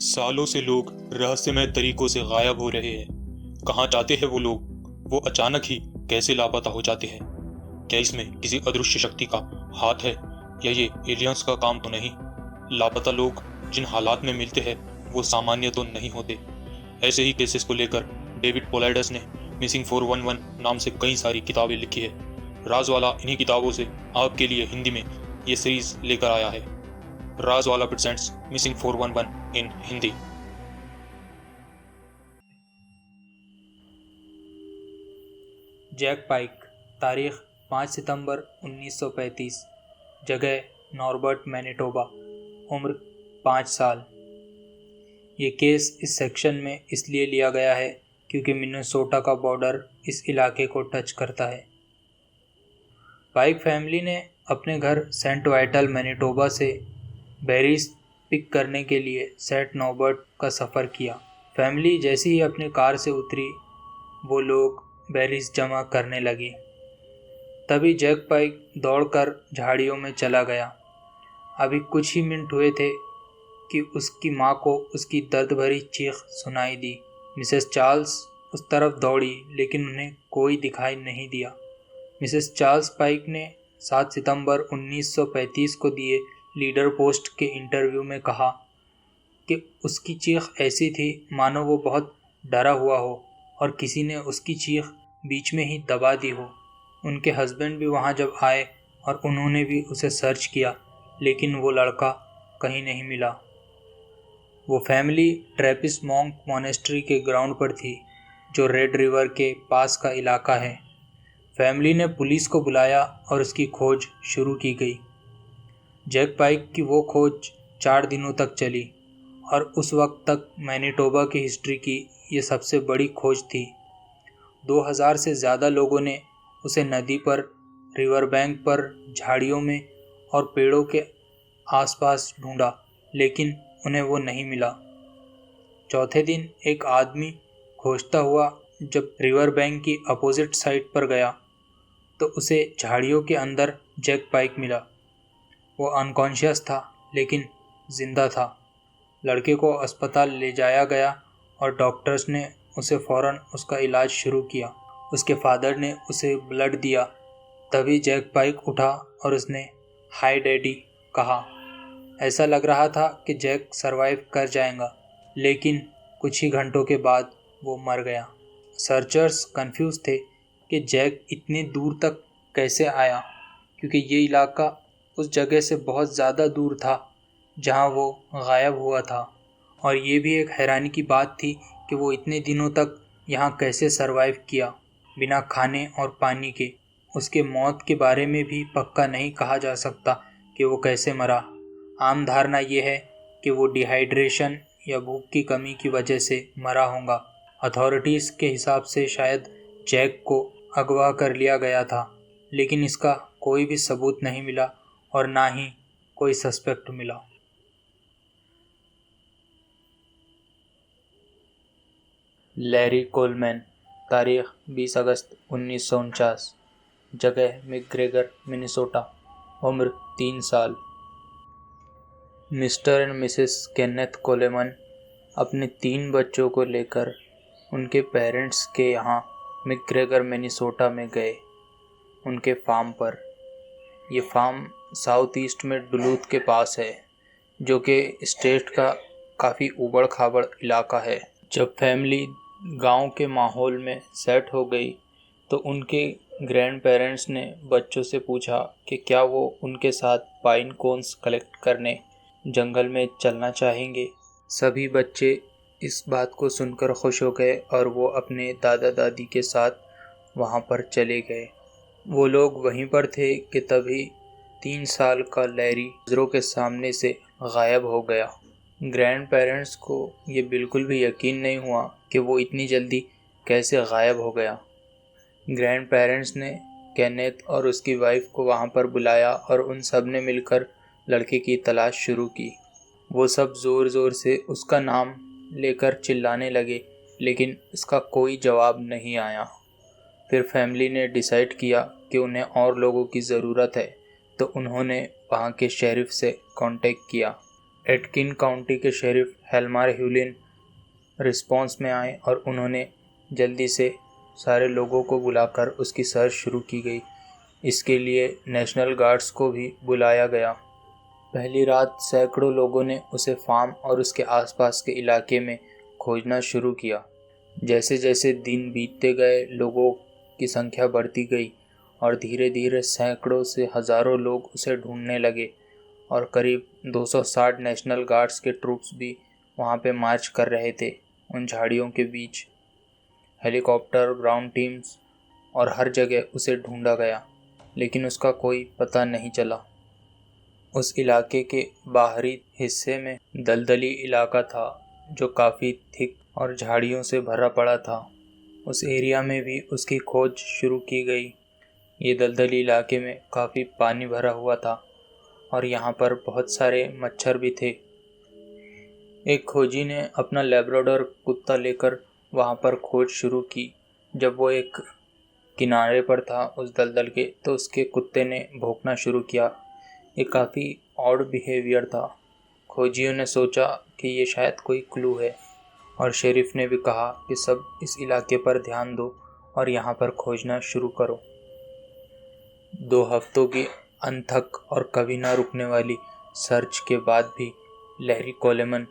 सालों से लोग रहस्यमय तरीकों से गायब हो रहे हैं। कहाँ जाते हैं वो लोग? वो अचानक ही कैसे लापता हो जाते हैं? क्या इसमें किसी अदृश्य शक्ति का हाथ है या ये एलियंस का काम तो नहीं? लापता लोग जिन हालात में मिलते हैं वो सामान्य तो नहीं होते। ऐसे ही केसेस को लेकर डेविड पोलाइडस ने मिसिंग 411 नाम से कई सारी किताबें लिखी है। राजवाला इन्हीं किताबों से आपके लिए हिंदी में ये सीरीज लेकर आया है। राजवाला प्रेजेंट्स मिसिंग 411 इन हिंदी। जैक पाइक, तारीख 5 सितंबर 1935, जगह नॉर्बर्ट, मैनिटोबा, उम्र 5 साल। ये केस इस सेक्शन में इसलिए लिया गया है क्योंकि मिनेसोटा का बॉर्डर इस इलाके को टच करता है। पाइक फैमिली ने अपने घर सेंट वाइटल, मैनिटोबा से बेरीज पिक करने के लिए सेंट नॉर्बर्ट का सफ़र किया। फैमिली जैसे ही अपनी कार से उतरी, वो लोग बेरीज जमा करने लगे। तभी जैक पाइक दौड़कर झाड़ियों में चला गया। अभी कुछ ही मिनट हुए थे कि उसकी माँ को उसकी दर्द भरी चीख सुनाई दी। मिसेस चार्ल्स उस तरफ दौड़ी, लेकिन उन्हें कोई दिखाई नहीं दिया। मिसेस चार्ल्स पाइक ने 7 सितंबर 1935 को दिए लीडर पोस्ट के इंटरव्यू में कहा कि उसकी चीख ऐसी थी मानो वो बहुत डरा हुआ हो और किसी ने उसकी चीख बीच में ही दबा दी हो। उनके हस्बैंड भी वहाँ जब आए और उन्होंने भी उसे सर्च किया, लेकिन वो लड़का कहीं नहीं मिला। वो फैमिली ट्रैपिस मॉन्क मॉनेस्ट्री के ग्राउंड पर थी, जो रेड रिवर के पास का इलाका है। फैमिली ने पुलिस को बुलाया और उसकी खोज शुरू की गई। जैक पाइक की वो खोज 4 दिनों तक चली और उस वक्त तक मैनिटोबा की हिस्ट्री की ये सबसे बड़ी खोज थी। 2000 से ज़्यादा लोगों ने उसे नदी पर, रिवर बैंक पर, झाड़ियों में और पेड़ों के आसपास ढूंढा, लेकिन उन्हें वो नहीं मिला। चौथे दिन एक आदमी खोजता हुआ जब रिवर बैंक की अपोजिट साइड पर गया तो उसे झाड़ियों के अंदर जैक पाइक मिला। वो अनकॉन्शियस था, लेकिन जिंदा था। लड़के को अस्पताल ले जाया गया और डॉक्टर्स ने उसे फ़ौरन उसका इलाज शुरू किया। उसके फादर ने उसे ब्लड दिया। तभी जैक पाइक उठा और उसने हाय डैडी कहा। ऐसा लग रहा था कि जैक सरवाइव कर जाएगा, लेकिन कुछ ही घंटों के बाद वो मर गया। सर्चर्स कंफ्यूज थे कि जैक इतनी दूर तक कैसे आया, क्योंकि ये इलाका उस जगह से बहुत ज़्यादा दूर था जहाँ वो गायब हुआ था। और ये भी एक हैरानी की बात थी कि वो इतने दिनों तक यहाँ कैसे सरवाइव किया बिना खाने और पानी के। उसके मौत के बारे में भी पक्का नहीं कहा जा सकता कि वो कैसे मरा। आम धारणा ये है कि वो डिहाइड्रेशन या भूख की कमी की वजह से मरा होगा। अथॉरिटीज़ के हिसाब से शायद जैक को अगवा कर लिया गया था, लेकिन इसका कोई भी सबूत नहीं मिला और ना ही कोई सस्पेक्ट मिला। लैरी कोलमैन, तारीख 20 अगस्त 1949, जगह मैकग्रेगर, मिनेसोटा, उम्र 3 साल। मिस्टर एंड मिसेस केनेथ कोलेमन अपने 3 बच्चों को लेकर उनके पेरेंट्स के यहाँ मैकग्रेगर, मिनेसोटा में गए, उनके फार्म पर। ये फार्म साउथ ईस्ट में डुलूथ के पास है, जो कि स्टेट का काफ़ी ऊबड़ खाबड़ इलाका है। जब फैमिली गांव के माहौल में सेट हो गई तो उनके ग्रैंड पेरेंट्स ने बच्चों से पूछा कि क्या वो उनके साथ पाइन कोन्स कलेक्ट करने जंगल में चलना चाहेंगे। सभी बच्चे इस बात को सुनकर खुश हो गए और वो अपने दादा दादी के साथ वहाँ पर चले गए। वो लोग वहीं पर थे कि तभी 3 साल का लैरी नज़रों के सामने से गायब हो गया। ग्रैंड पेरेंट्स को ये बिल्कुल भी यकीन नहीं हुआ कि वो इतनी जल्दी कैसे गायब हो गया। ग्रैंड पेरेंट्स ने केनेथ और उसकी वाइफ को वहाँ पर बुलाया और उन सब ने मिलकर लड़के की तलाश शुरू की। वो सब ज़ोर ज़ोर से उसका नाम लेकर चिल्लाने लगे, लेकिन उसका कोई जवाब नहीं आया। फिर फैमिली ने डिसाइड किया कि उन्हें और लोगों की ज़रूरत है, तो उन्होंने वहाँ के शेरिफ से कांटेक्ट किया। एटकिन काउंटी के शेरिफ हेल्मार ह्यूलिन रिस्पॉन्स में आए और उन्होंने जल्दी से सारे लोगों को बुलाकर उसकी सर्च शुरू की गई। इसके लिए नेशनल गार्ड्स को भी बुलाया गया। पहली रात सैकड़ों लोगों ने उसे फार्म और उसके आसपास के इलाके में खोजना शुरू किया। जैसे जैसे दिन बीतते गए लोगों की संख्या बढ़ती गई और धीरे धीरे सैकड़ों से हज़ारों लोग उसे ढूंढने लगे और करीब 260 नेशनल गार्ड्स के ट्रूप्स भी वहाँ पे मार्च कर रहे थे उन झाड़ियों के बीच। हेलीकॉप्टर, ग्राउंड टीम्स और हर जगह उसे ढूंढा गया, लेकिन उसका कोई पता नहीं चला। उस इलाके के बाहरी हिस्से में दलदली इलाका था जो काफ़ी थिक और झाड़ियों से भरा पड़ा था। उस एरिया में भी उसकी खोज शुरू की गई। ये दलदली इलाके में काफ़ी पानी भरा हुआ था और यहाँ पर बहुत सारे मच्छर भी थे। एक खोजी ने अपना लैब्राडोर कुत्ता लेकर वहाँ पर खोज शुरू की। जब वो एक किनारे पर था उस दलदल के, तो उसके कुत्ते ने भौंकना शुरू किया। ये काफ़ी ऑड बिहेवियर था। खोजियों ने सोचा कि ये शायद कोई क्लू है और शेरिफ ने भी कहा कि सब इस इलाके पर ध्यान दो और यहाँ पर खोजना शुरू करो। 2 हफ्तों की अनथक और कभी ना रुकने वाली सर्च के बाद भी लैरी कोलेमन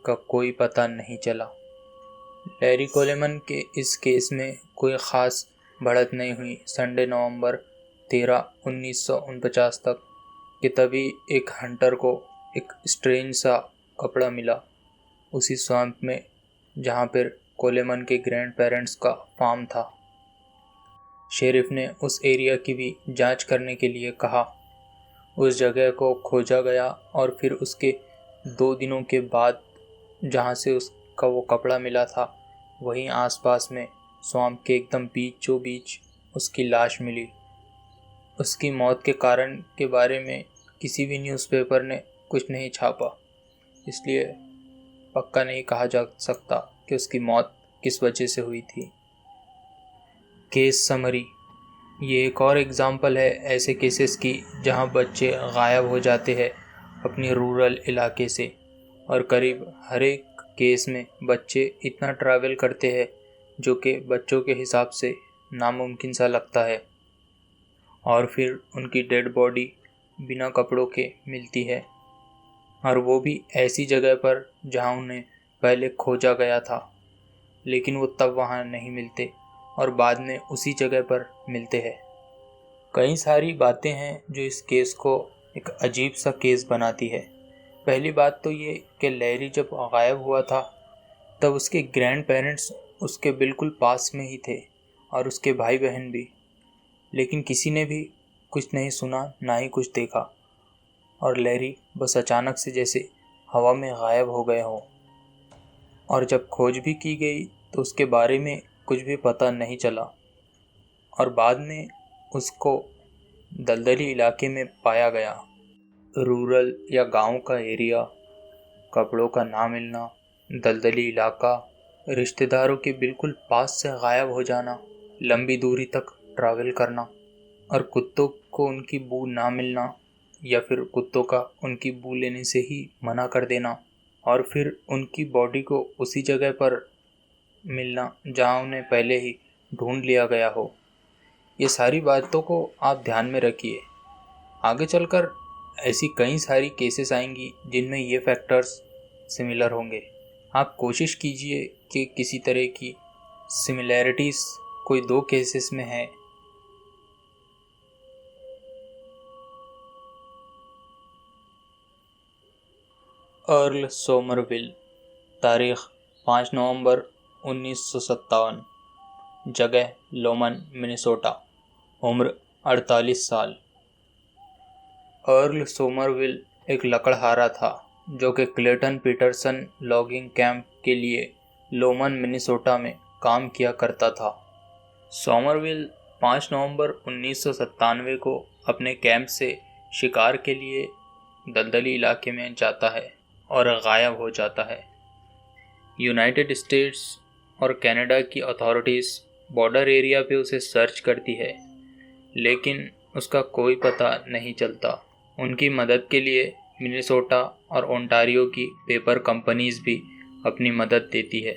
का कोई पता नहीं चला। लैरी कोलेमन के इस केस में कोई ख़ास बढ़त नहीं हुई। संडे नवंबर 13, 1949 तक कि तभी एक हंटर को एक स्ट्रेंज सा कपड़ा मिला उसी स्वैम्प में जहाँ पर कोलेमन के ग्रैंड पेरेंट्स का फार्म था। शेरिफ ने उस एरिया की भी जांच करने के लिए कहा। उस जगह को खोजा गया और फिर उसके 2 दिनों के बाद जहाँ से उसका वो कपड़ा मिला था वहीं आसपास में स्वैम्प के एकदम बीचों बीच उसकी लाश मिली। उसकी मौत के कारण के बारे में किसी भी न्यूज़पेपर ने कुछ नहीं छापा, इसलिए पक्का नहीं कहा जा सकता कि उसकी मौत किस वजह से हुई थी। Case summary. ये एक और एग्जाम्पल है ऐसे केसेस की जहां बच्चे गायब हो जाते हैं अपनी रूरल इलाके से, और करीब हर एक केस में बच्चे इतना ट्रैवल करते हैं जो कि बच्चों के हिसाब से नामुमकिन सा लगता है, और फिर उनकी डेड बॉडी बिना कपड़ों के मिलती है, और वो भी ऐसी जगह पर जहां उन्हें पहले खोजा गया था, लेकिन वो तब वहां नहीं मिलते और बाद में उसी जगह पर मिलते हैं। कई सारी बातें हैं जो इस केस को एक अजीब सा केस बनाती है। पहली बात तो ये कि लैरी जब गायब हुआ था तब उसके ग्रैंड पेरेंट्स उसके बिल्कुल पास में ही थे और उसके भाई बहन भी, लेकिन किसी ने भी कुछ नहीं सुना ना ही कुछ देखा, और लैरी बस अचानक से जैसे हवा में गायब हो गए हो। और जब खोज भी की गई तो उसके बारे में कुछ भी पता नहीं चला, और बाद में उसको दलदली इलाके में पाया गया। रूरल या गांव का एरिया, कपड़ों का ना मिलना, दलदली इलाका, रिश्तेदारों के बिल्कुल पास से गायब हो जाना, लंबी दूरी तक ट्रैवल करना, और कुत्तों को उनकी बू ना मिलना या फिर कुत्तों का उनकी बू लेने से ही मना कर देना, और फिर उनकी बॉडी को उसी जगह पर मिलना जहां उन्हें पहले ही ढूंढ लिया गया हो। ये सारी बातों को आप ध्यान में रखिए। आगे चलकर ऐसी कई सारी केसेस आएंगी जिनमें ये फैक्टर्स सिमिलर होंगे। आप कोशिश कीजिए कि किसी तरह की सिमिलैरिटीज़ कोई 2 केसेस में है। अर्ल सोमरविल, तारीख 5 नवंबर 1957, जगह लोमन, मिनेसोटा, उम्र 48 साल। अर्ल सोमरविल एक लकड़हारा था जो कि क्लेटन पीटरसन लॉगिंग कैंप के लिए लोमन, मिनेसोटा में काम किया करता था। सोमरविल 5 नवंबर 1997 को अपने कैंप से शिकार के लिए दलदली इलाके में जाता है और गायब हो जाता है। यूनाइटेड स्टेट्स और कनाडा की अथॉरिटीज़ बॉर्डर एरिया पे उसे सर्च करती है, लेकिन उसका कोई पता नहीं चलता। उनकी मदद के लिए मिनेसोटा और ओंटारियो की पेपर कंपनीज भी अपनी मदद देती है।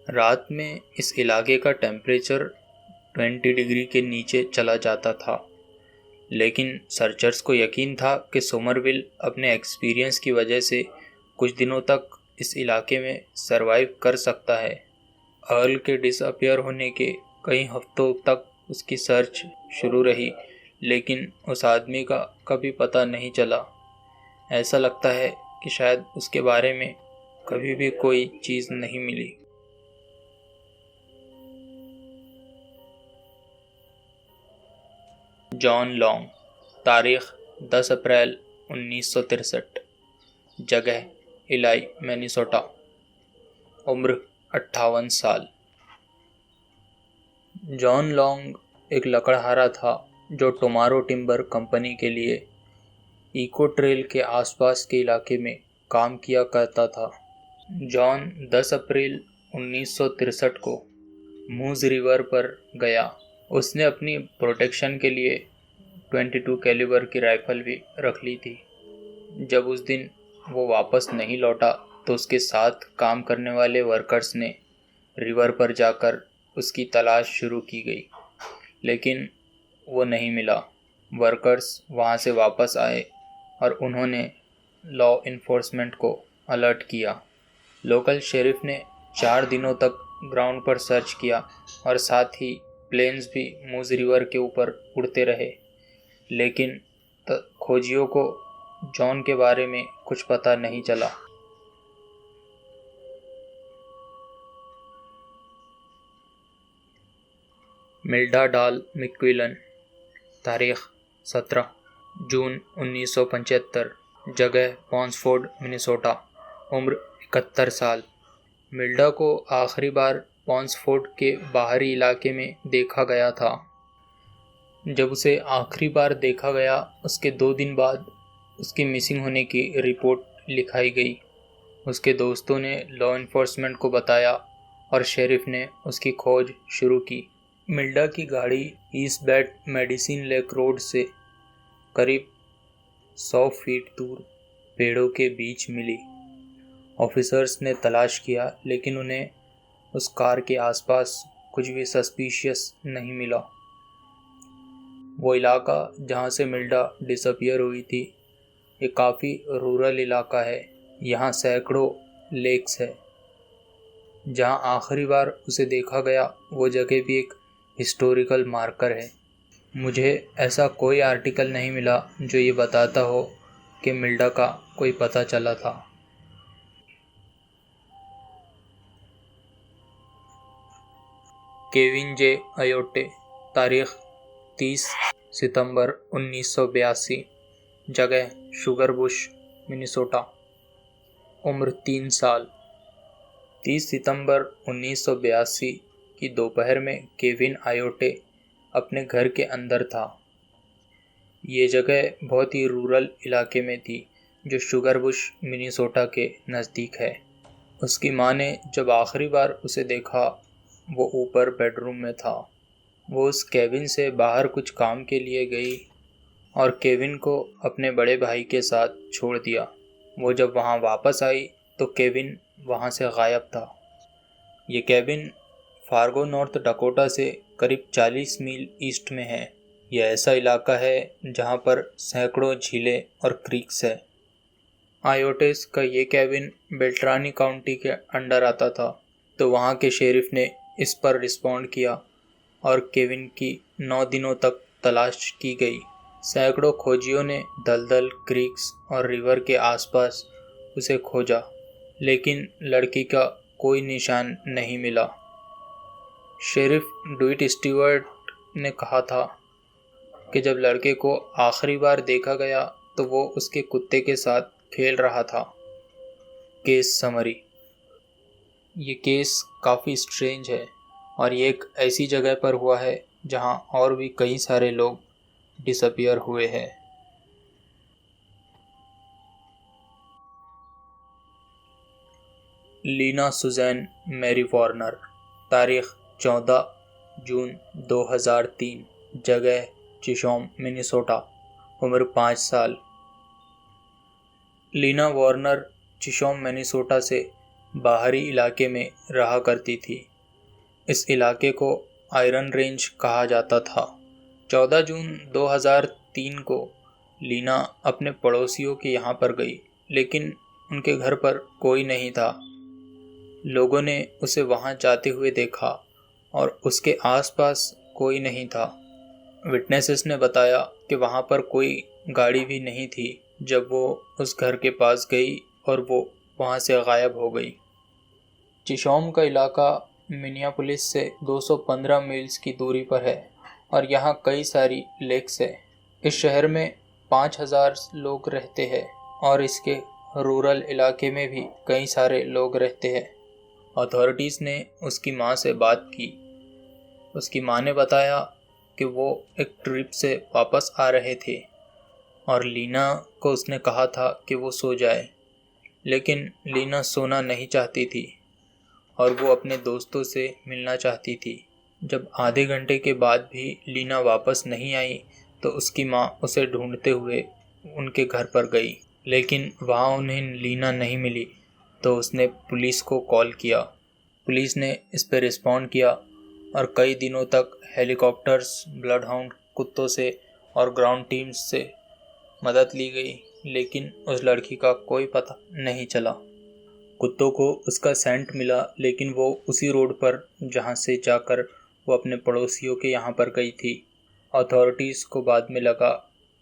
रात में इस इलाके का टेम्परेचर 20 डिग्री के नीचे चला जाता था, लेकिन सर्चर्स को यकीन था कि सोमरविल अपने एक्सपीरियंस की वजह से कुछ दिनों तक इस इलाके में सरवाइव कर सकता है। अर्ल के डिसअपियर होने के कई हफ्तों तक उसकी सर्च शुरू रही, लेकिन उस आदमी का कभी पता नहीं चला। ऐसा लगता है कि शायद उसके बारे में कभी भी कोई चीज़ नहीं मिली। जॉन लॉन्ग, तारीख 10 अप्रैल 1963, जगह इलाई, मिनेसोटा, उम्र 58 साल। जॉन लॉन्ग एक लकड़हारा था जो टोमारो टिम्बर कंपनी के लिए इको ट्रेल के आसपास के इलाके में काम किया करता था। जॉन 10 अप्रैल 1963 को मूज रिवर पर गया। उसने अपनी प्रोटेक्शन के लिए 22 कैलिबर की राइफल भी रख ली थी। जब उस दिन वो वापस नहीं लौटा तो उसके साथ काम करने वाले वर्कर्स ने रिवर पर जाकर उसकी तलाश शुरू की गई, लेकिन वो नहीं मिला। वर्कर्स वहाँ से वापस आए और उन्होंने लॉ इन्फोर्समेंट को अलर्ट किया। लोकल शेरिफ ने 4 दिनों तक ग्राउंड पर सर्च किया और साथ ही प्लेन्स भी मूज रिवर के ऊपर उड़ते रहे, लेकिन खोजियों को जॉन के बारे में कुछ पता नहीं चला। मिल्डा डाल मैक्विलन, तारीख 17 जून 1975, जगह पॉन्सफोर्ड, मिनेसोटा, उम्र 71 साल। मिल्डा को आखिरी बार पॉन्सफोर्ड के बाहरी इलाके में देखा गया था। जब उसे आखिरी बार देखा गया उसके 2 दिन बाद उसके मिसिंग होने की रिपोर्ट लिखाई गई। उसके दोस्तों ने लॉ इन्फोर्समेंट को बताया और शेरिफ ने उसकी खोज शुरू की। मिल्डा की गाड़ी east bat medicine lake road से करीब 100 फीट दूर पेड़ों के बीच मिली। ऑफिसर्स ने तलाश किया, लेकिन उन्हें उस कार के आसपास कुछ भी सस्पिशियस नहीं मिला। वो इलाका जहाँ से मिल्डा डिसअपियर हुई थी, ये काफ़ी रूरल इलाका है। यहाँ सैकड़ों लेक्स है। जहाँ आखिरी बार उसे देखा गया वो जगह भी एक हिस्टोरिकल मार्कर है। मुझे ऐसा कोई आर्टिकल नहीं मिला जो ये बताता हो कि मिल्डा का कोई पता चला था। केविन जे अयोटे, तारीख 30 सितंबर 1982, जगह शुगरबुश, मिनेसोटा, उम्र 3 साल। 30 सितंबर 1982 की दोपहर में केविन अयोटे अपने घर के अंदर था। ये जगह बहुत ही रूरल इलाके में थी जो शुगरबुश, मिनेसोटा के नज़दीक है। उसकी माँ ने जब आखिरी बार उसे देखा वो ऊपर बेडरूम में था। वो उस केविन से बाहर कुछ काम के लिए गई और केविन को अपने बड़े भाई के साथ छोड़ दिया। वो जब वहाँ वापस आई तो केविन वहाँ से गायब था। ये केविन फार्गो, नॉर्थ डकोटा से करीब 40 मील ईस्ट में है। यह ऐसा इलाका है जहाँ पर सैकड़ों झीलें और क्रीक्स है। आयोटेस का ये केविन बेल्ट्रानी काउंटी के अंडर आता था, तो वहाँ के शेरिफ ने इस पर रिस्पॉन्ड किया और केविन की 9 दिनों तक तलाश की गई। सैकड़ों खोजियों ने दलदल, क्रीक्स और रिवर के आसपास उसे खोजा, लेकिन लड़की का कोई निशान नहीं मिला। शेरिफ ड्यूट स्टीवर्ट ने कहा था कि जब लड़के को आखिरी बार देखा गया तो वो उसके कुत्ते के साथ खेल रहा था। Case summary. ये केस काफ़ी स्ट्रेंज है और ये एक ऐसी जगह पर हुआ है जहाँ और भी कई सारे लोग डिसअपियर हुए हैं। लीना सुजैन मैरी वार्नर, तारीख 14 जून 2003, जगह चिशॉम, मिनेसोटा, उम्र 5 साल। लीना वार्नर चिशॉम मिनेसोटा से बाहरी इलाके में रहा करती थी। इस इलाके को आयरन रेंज कहा जाता था। 14 जून 2003 को लीना अपने पड़ोसियों के यहाँ पर गई, लेकिन उनके घर पर कोई नहीं था। लोगों ने उसे वहाँ जाते हुए देखा और उसके आसपास कोई नहीं था। विटनेसेस ने बताया कि वहाँ पर कोई गाड़ी भी नहीं थी जब वो उस घर के पास गई और वो वहाँ से गायब हो गई। चिशॉम का इलाका मिनियापोलिस से 215 मील्स की दूरी पर है और यहाँ कई सारी लेक्स है। इस शहर में 5000 लोग रहते हैं और इसके रूरल इलाके में भी कई सारे लोग रहते हैं। अथॉरिटीज़ ने उसकी माँ से बात की। उसकी माँ ने बताया कि वो एक ट्रिप से वापस आ रहे थे और लीना को उसने कहा था कि वो सो जाए, लेकिन लीना सोना नहीं चाहती थी और वो अपने दोस्तों से मिलना चाहती थी। जब आधे घंटे के बाद भी लीना वापस नहीं आई तो उसकी माँ उसे ढूंढते हुए उनके घर पर गई, लेकिन वहाँ उन्हें लीना नहीं मिली तो उसने पुलिस को कॉल किया। पुलिस ने इस पर रिस्पॉन्ड किया और कई दिनों तक हेलीकॉप्टर्स, ब्लडहाउंड कुत्तों से और ग्राउंड टीम्स से मदद ली गई, लेकिन उस लड़की का कोई पता नहीं चला। कुत्तों को उसका सेंट मिला, लेकिन वो उसी रोड पर जहाँ से जाकर वो अपने पड़ोसियों के यहाँ पर गई थी। अथॉरिटीज़ को बाद में लगा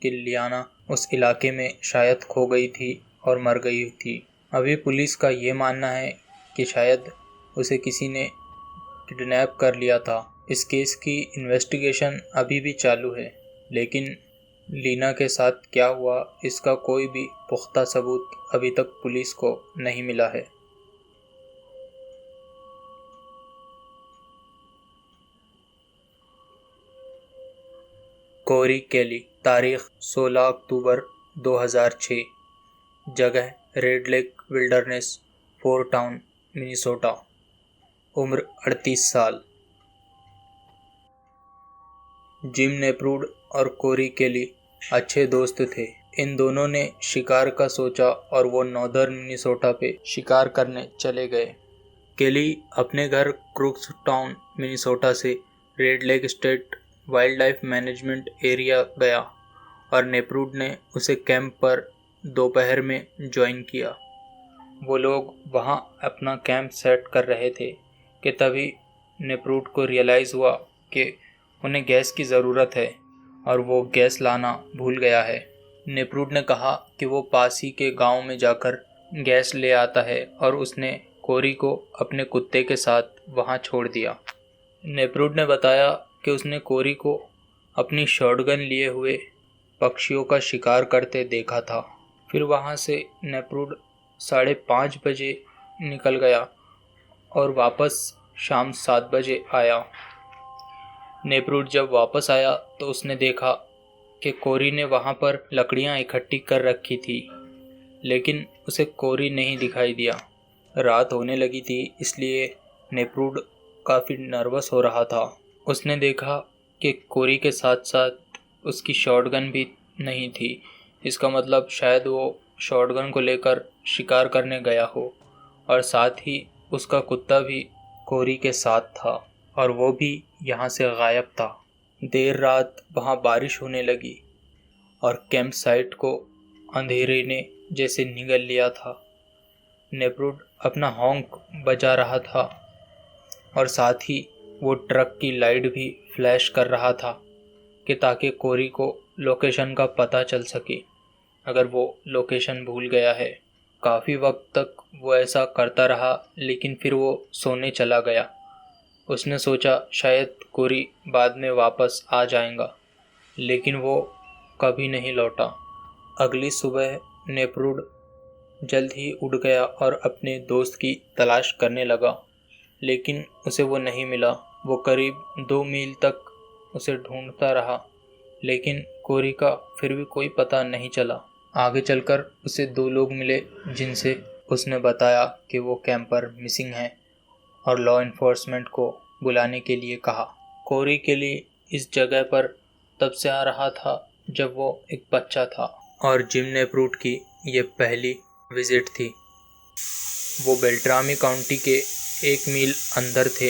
कि लियाना उस इलाके में शायद खो गई थी और मर गई थी। अभी पुलिस का ये मानना है कि शायद उसे किसी ने किडनैप कर लिया था। इस केस की इन्वेस्टिगेशन अभी भी चालू है, लेकिन लीना के साथ क्या हुआ इसका कोई भी पुख्ता सबूत अभी तक पुलिस को नहीं मिला है। कोरी केली, तारीख 16 अक्टूबर 2006, जगह red lake wilderness, four town, Minnesota, उम्र 38 साल। जिम नेप्रूड और कोरी केली अच्छे दोस्त थे। इन दोनों ने शिकार का सोचा और वो नॉर्दर्न मिनीसोटा पे शिकार करने चले गए। केली अपने घर क्रूक्स टाउन, मिनीसोटा से red lake state wild life management area गया और नेप्रूड ने उसे कैंप पर दोपहर में ज्वाइन किया। वो लोग वहाँ अपना कैंप सेट कर रहे थे कि तभी नेप्रूड को रियलाइज़ हुआ कि उन्हें गैस की ज़रूरत है और वो गैस लाना भूल गया है। नेप्रूड ने कहा कि वो पास ही के गांव में जाकर गैस ले आता है और उसने कोरी को अपने कुत्ते के साथ वहां छोड़ दिया। नेप्रूड ने बताया कि उसने कोरी को अपनी शॉटगन लिए हुए पक्षियों का शिकार करते देखा था। फिर वहां से नेप्रूड 5:30 बजे निकल गया और वापस शाम 7 बजे आया। नेप्रूड जब वापस आया तो उसने देखा कि कोरी ने वहाँ पर लकड़ियाँ इकट्ठी कर रखी थी, लेकिन उसे कोरी नहीं दिखाई दिया। रात होने लगी थी, इसलिए नेप्रूड काफ़ी नर्वस हो रहा था। उसने देखा कि कोरी के साथ साथ उसकी शॉटगन भी नहीं थी। इसका मतलब शायद वो शॉटगन को लेकर शिकार करने गया हो और साथ ही उसका कुत्ता भी कोरी के साथ था और वो भी यहाँ से गायब था। देर रात वहाँ बारिश होने लगी और कैंप साइट को अंधेरे ने जैसे निगल लिया था। नेप्रूड अपना हॉन्क बजा रहा था और साथ ही वो ट्रक की लाइट भी फ्लैश कर रहा था कि ताकि कोरी को लोकेशन का पता चल सके अगर वो लोकेशन भूल गया है। काफ़ी वक्त तक वो ऐसा करता रहा, लेकिन फिर वो सोने चला गया। उसने सोचा शायद कोरी बाद में वापस आ जाएगा, लेकिन वो कभी नहीं लौटा। अगली सुबह नेप्रूड जल्द ही उठ गया और अपने दोस्त की तलाश करने लगा, लेकिन उसे वो नहीं मिला। वो करीब 2 मील तक उसे ढूंढता रहा, लेकिन कोरी का फिर भी कोई पता नहीं चला। आगे चलकर उसे 2 लोग मिले जिनसे उसने बताया कि वो कैंपर मिसिंग है और लॉ इन्फोर्समेंट को बुलाने के लिए कहा। कोरी के लिए इस जगह पर तब से आ रहा था जब वो एक बच्चा था और जिम नेप्रूड की ये पहली विजिट थी। वो बेल्ट्रामी काउंटी के 1 मील अंदर थे,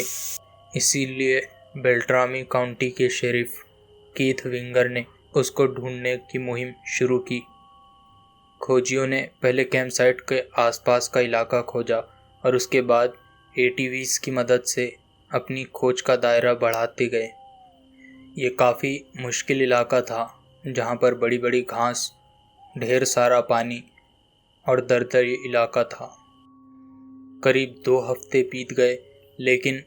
इसीलिए बेल्ट्रामी काउंटी के शेरिफ कीथ विंगर ने उसको ढूंढने की मुहिम शुरू की। खोजियों ने पहले कैंप साइट के आसपास का इलाका खोजा और उसके बाद एटीवीज़ की मदद से अपनी खोज का दायरा बढ़ाते गए। ये काफ़ी मुश्किल इलाका था, जहाँ पर बड़ी बड़ी घास, ढेर सारा पानी और दरदरी इलाका था। करीब 2 हफ्ते बीत गए, लेकिन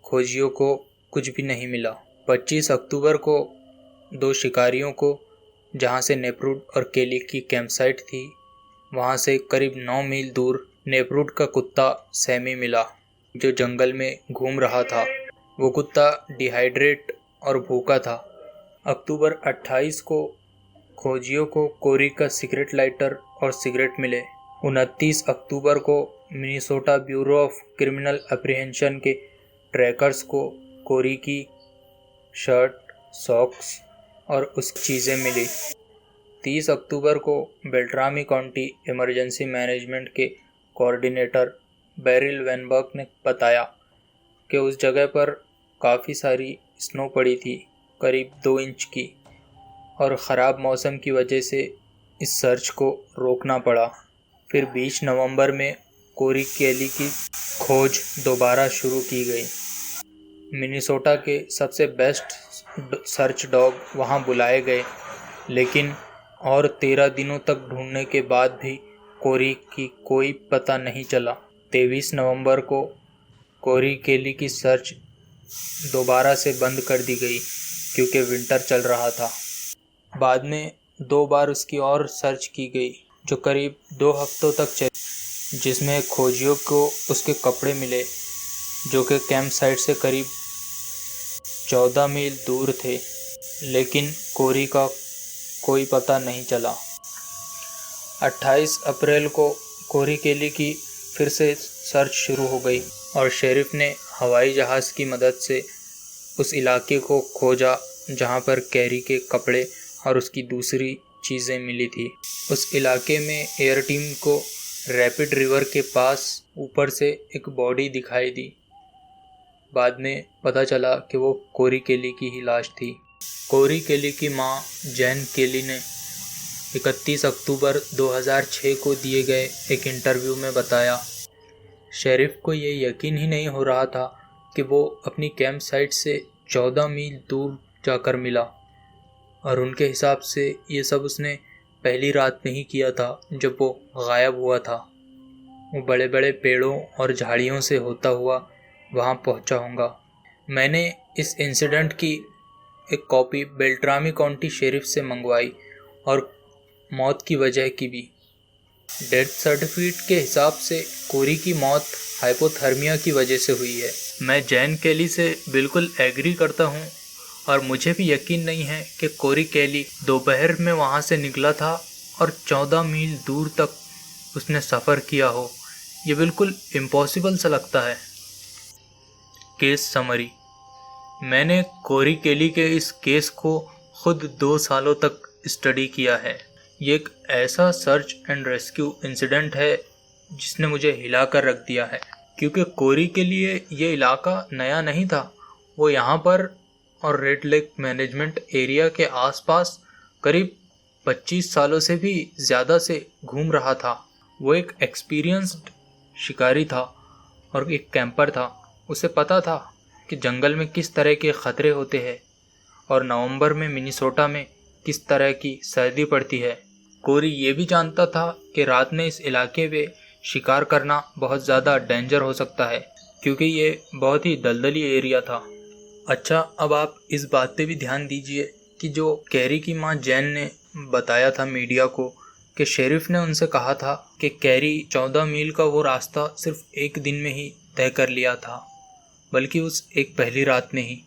खोजियों को कुछ भी नहीं मिला। 25 अक्टूबर को 2 शिकारियों को, जहाँ से नेप्रूड और केली की कैंप साइट थी, वहाँ से करीब 9 मील दूर नेप्रूड का कुत्ता सैमी मिला, जो जंगल में घूम रहा था। वो कुत्ता डिहाइड्रेट और भूखा था। अक्टूबर 28 को खोजियों को कोरी का सिगरेट लाइटर और सिगरेट मिले। 29 अक्टूबर को Minnesota bureau of criminal apprehension के ट्रैकर्स को कोरी की शर्ट, सॉक्स और उसकी चीज़ें मिली। 30 अक्टूबर को बेल्ट्रामी काउंटी इमरजेंसी मैनेजमेंट के कोऑर्डिनेटर बेरिल वेनबर्ग ने बताया कि उस जगह पर काफ़ी सारी स्नो पड़ी थी, करीब 2 इंच की, और ख़राब मौसम की वजह से इस सर्च को रोकना पड़ा। फिर 20 नवंबर में कोरी केली की खोज दोबारा शुरू की गई। मिनेसोटा के सबसे बेस्ट सर्च डॉग वहां बुलाए गए, लेकिन और 13 दिनों तक ढूंढने के बाद भी कोरी की कोई पता नहीं चला। 23 नवंबर को कोरी केली की सर्च दोबारा से बंद कर दी गई क्योंकि विंटर चल रहा था। बाद में 2 बार उसकी और सर्च की गई, जो करीब 2 हफ्तों तक चली, जिसमें खोजियों को उसके कपड़े मिले, जो कि कैंप साइट से करीब 14 मील दूर थे, लेकिन कोरी का कोई पता नहीं चला। 28 अप्रैल को कोरी केली की फिर से सर्च शुरू हो गई और शेरिफ ने हवाई जहाज़ की मदद से उस इलाके को खोजा जहां पर कैरी के कपड़े और उसकी दूसरी चीज़ें मिली थी। उस इलाके में एयर टीम को रैपिड रिवर के पास ऊपर से एक बॉडी दिखाई दी। बाद में पता चला कि वो कोरी केली की ही लाश थी। कोरी केली की मां जैन केली ने 31 अक्टूबर 2006 को दिए गए एक इंटरव्यू में बताया, शेरिफ को ये यकीन ही नहीं हो रहा था कि वो अपनी कैंप साइट से 14 मील दूर जाकर मिला, और उनके हिसाब से ये सब उसने पहली रात में ही किया था जब वो गायब हुआ था। वो बड़े बड़े पेड़ों और झाड़ियों से होता हुआ वहाँ पहुँचा होगा। मैंने इस इंसिडेंट की एक कॉपी बेल्ट्रामी काउंटी शेरिफ से मंगवाई और मौत की वजह की भी। डेथ सर्टिफिकेट के हिसाब से कोरी की मौत हाइपोथर्मिया की वजह से हुई है। मैं जैन केली से बिल्कुल एग्री करता हूँ और मुझे भी यकीन नहीं है कि कोरी केली दोपहर में वहाँ से निकला था और 14 मील दूर तक उसने सफ़र किया हो। ये बिल्कुल इम्पॉसिबल सा लगता है। Case summary. मैंने कोरी केली के इस केस को खुद 2 सालों तक स्टडी किया है। ये एक ऐसा सर्च एंड रेस्क्यू इंसिडेंट है जिसने मुझे हिला कर रख दिया है, क्योंकि कोरी के लिए ये इलाका नया नहीं था। वो यहाँ पर और रेड लेक मैनेजमेंट एरिया के आसपास करीब 25 सालों से भी ज़्यादा से घूम रहा था। वो एक एक्सपीरियंस्ड शिकारी था और एक कैंपर था। उसे पता था कि जंगल में किस तरह के ख़तरे होते हैं और नवंबर में मिनेसोटा में किस तरह की सर्दी पड़ती है। कोरी ये भी जानता था कि रात में इस इलाके में शिकार करना बहुत ज़्यादा डेंजर हो सकता है, क्योंकि ये बहुत ही दलदली एरिया था। अच्छा, अब आप इस बात पे भी ध्यान दीजिए कि जो कैरी की मां जैन ने बताया था मीडिया को कि शेरिफ ने उनसे कहा था कि कैरी 14 मील का वो रास्ता सिर्फ 1 दिन में ही तय कर लिया था, बल्कि उस एक पहली रात में ही।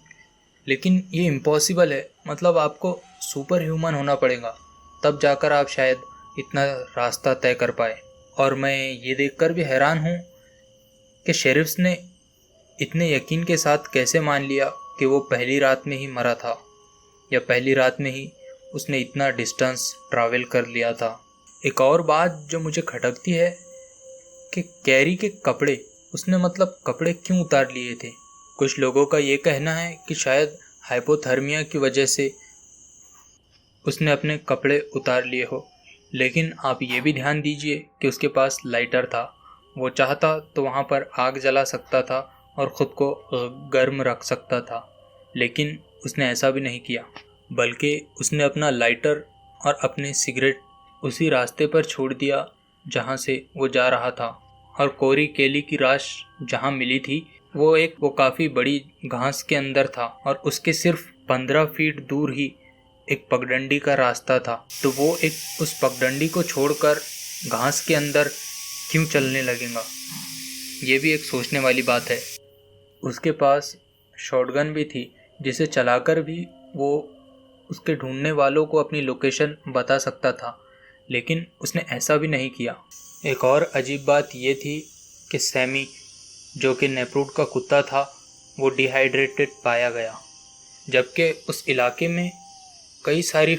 लेकिन ये इम्पॉसिबल है, मतलब आपको सुपर ह्यूमन होना पड़ेगा, तब जाकर आप शायद इतना रास्ता तय कर पाए। और मैं ये देखकर भी हैरान हूँ कि शेरिफ ने इतने यकीन के साथ कैसे मान लिया कि वो पहली रात में ही मरा था, या पहली रात में ही उसने इतना डिस्टेंस ट्रैवल कर लिया था। एक और बात जो मुझे खटकती है कि कैरी के कपड़े, उसने मतलब कपड़े क्यों उतार लिए थे। कुछ लोगों का ये कहना है कि शायद हाइपोथर्मिया की वजह से उसने अपने कपड़े उतार लिए हो, लेकिन आप ये भी ध्यान दीजिए कि उसके पास लाइटर था। वो चाहता तो वहाँ पर आग जला सकता था और ख़ुद को गर्म रख सकता था, लेकिन उसने ऐसा भी नहीं किया, बल्कि उसने अपना लाइटर और अपने सिगरेट उसी रास्ते पर छोड़ दिया जहाँ से वो जा रहा था। और कोरी केली की लाश जहाँ मिली थी वो काफ़ी बड़ी घास के अंदर था और उसके सिर्फ 15 फीट दूर ही एक पगडंडी का रास्ता था। तो वो उस पगडंडी को छोड़कर घास के अंदर क्यों चलने लगेगा, ये भी एक सोचने वाली बात है। उसके पास शॉटगन भी थी जिसे चलाकर भी वो उसके ढूंढने वालों को अपनी लोकेशन बता सकता था, लेकिन उसने ऐसा भी नहीं किया। एक और अजीब बात ये थी कि सैमी, जो कि नेप्रूड का कुत्ता था, वो डिहाइड्रेटेड पाया गया, जबकि उस इलाके में कई सारी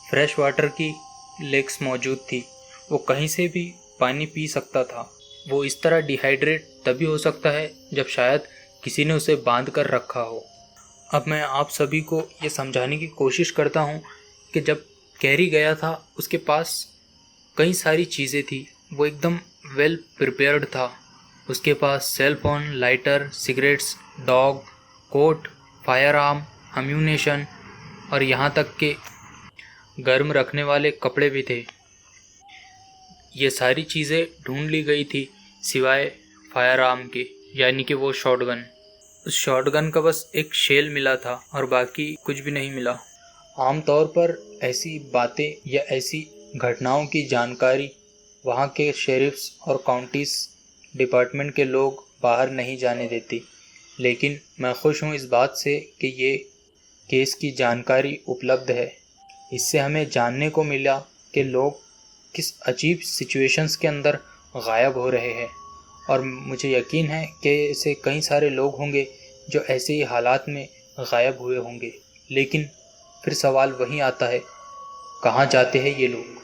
फ्रेश वाटर की लेक्स मौजूद थी। वो कहीं से भी पानी पी सकता था। वो इस तरह डिहाइड्रेट तभी हो सकता है जब शायद किसी ने उसे बांध कर रखा हो। अब मैं आप सभी को ये समझाने की कोशिश करता हूँ कि जब कैरी गया था उसके पास कई सारी चीज़ें थी। वो एकदम वेल प्रिपेयर्ड था। उसके पास cell phone, lighter, cigarettes, dog, coat, firearm, ammunition और यहाँ तक कि गर्म रखने वाले कपड़े भी थे। ये सारी चीज़ें ढूंढ ली गई थी सिवाय फायर आर्म के, यानी कि वो शॉटगन। उस शॉटगन का बस एक शेल मिला था और बाकी कुछ भी नहीं मिला। आमतौर पर ऐसी बातें या ऐसी घटनाओं की जानकारी वहाँ के शेरिफ्स और काउंटीज डिपार्टमेंट के लोग बाहर नहीं जाने देते, लेकिन मैं खुश हूँ इस बात से कि ये केस की जानकारी उपलब्ध है। इससे हमें जानने को मिला कि लोग किस अजीब सिचुएशंस के अंदर गायब हो रहे हैं, और मुझे यकीन है कि ऐसे कई सारे लोग होंगे जो ऐसे ही हालात में गायब हुए होंगे। लेकिन फिर सवाल वहीं आता है, कहाँ जाते हैं ये लोग।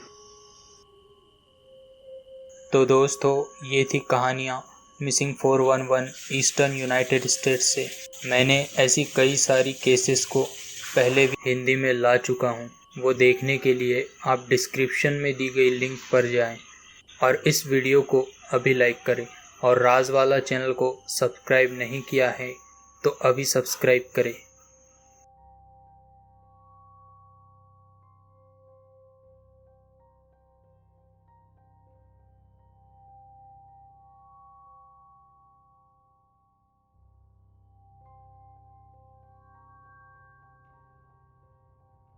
तो दोस्तों, ये थी कहानियाँ मिसिंग 411 ईस्टर्न यूनाइटेड स्टेट्स से। मैंने ऐसी कई सारी केसेस को पहले भी हिंदी में ला चुका हूँ। वो देखने के लिए आप डिस्क्रिप्शन में दी गई लिंक पर जाएं और इस वीडियो को अभी लाइक करें, और राज वाला चैनल को सब्सक्राइब नहीं किया है तो अभी सब्सक्राइब करें।